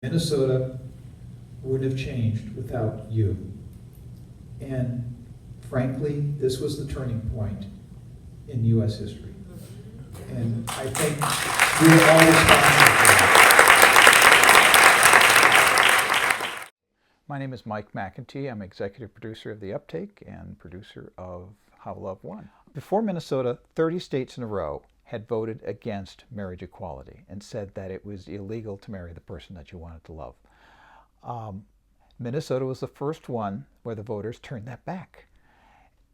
Minnesota wouldn't have changed without you. And frankly, this was the turning point in U.S. history. And I think we're all responsible for that. My name is Mike McIntee. I'm executive producer of The Uptake and producer of How Love Won. Before Minnesota, 30 states in a row had voted against marriage equality and said that it was illegal to marry the person that you wanted to love. Minnesota was the first one where the voters turned that back.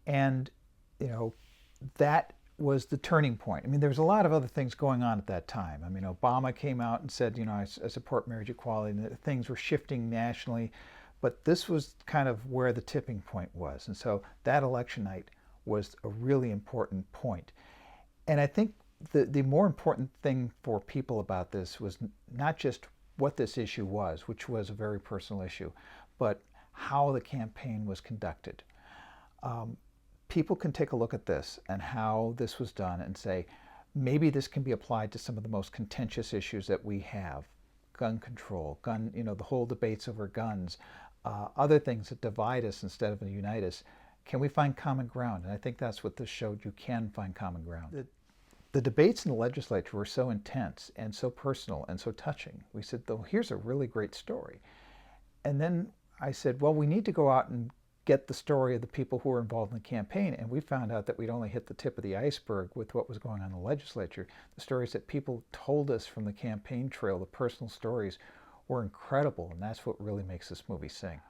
And, you know, that was the turning point. I mean, there was a lot of other things going on at that time. I mean, Obama came out and said, you know, I support marriage equality, and things were shifting nationally. But this was kind of where the tipping point was. And so that election night was a really important point. And I think the more important thing for people about this was not just what this issue was, which was a very personal issue, but how the campaign was conducted. People can take a look at this and how this was done and say, maybe this can be applied to some of the most contentious issues that we have. Gun control, the whole debates over guns, other things that divide us instead of unite us. Can we find common ground? And I think that's what this showed. You can find common ground. The debates in the legislature were so intense and so personal and so touching. We said, though, here's a really great story. And then I said, well, we need to go out and get the story of the people who were involved in the campaign. And we found out that we'd only hit the tip of the iceberg with what was going on in the legislature. The stories that people told us from the campaign trail, the personal stories, were incredible. And that's what really makes this movie sing.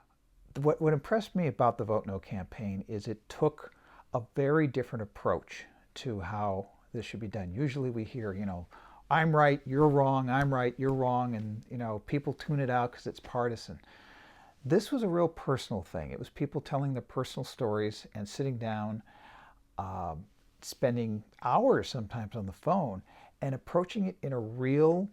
What impressed me about the Vote No campaign is it took a very different approach to how this should be done. Usually we hear, you know, I'm right, you're wrong, I'm right, you're wrong, and, you know, people tune it out because it's partisan. This was a real personal thing. It was people telling their personal stories and sitting down, spending hours sometimes on the phone and approaching it in a real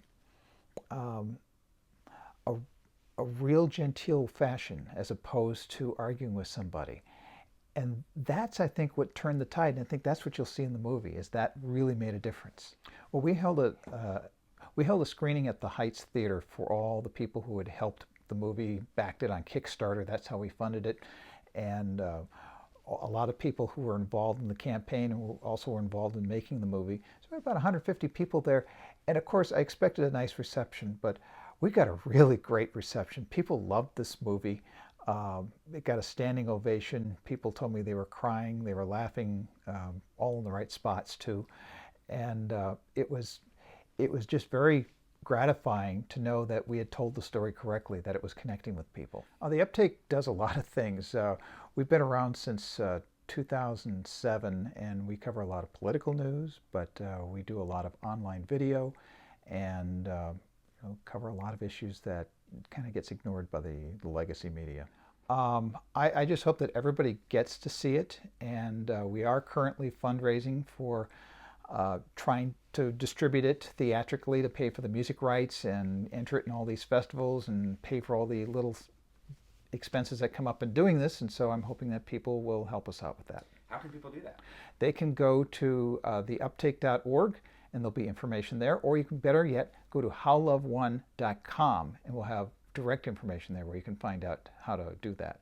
genteel fashion as opposed to arguing with somebody. And that's, I think, what turned the tide, and I think that's what you'll see in the movie, is that really made a difference. Well, we held a screening at the Heights Theater for all the people who had helped the movie, backed it on Kickstarter. That's how we funded it. And a lot of people who were involved in the campaign and who also were involved in making the movie. So we had about 150 people there. And of course, I expected a nice reception, but we got a really great reception. People loved this movie. It got a standing ovation. People told me they were crying, they were laughing, all in the right spots too. And it was just very gratifying to know that we had told the story correctly, that it was connecting with people. The Uptake does a lot of things. We've been around since 2007, and we cover a lot of political news, but we do a lot of online video and cover a lot of issues that kind of gets ignored by the legacy media. I just hope that everybody gets to see it, and we are currently fundraising for trying to distribute it theatrically to pay for the music rights and enter it in all these festivals and pay for all the little expenses that come up in doing this, and so I'm hoping that people will help us out with that. How can people do that? They can go to theuptake.org and there'll be information there, or you can, better yet, go to howlovewon.com and we'll have direct information there where you can find out how to do that.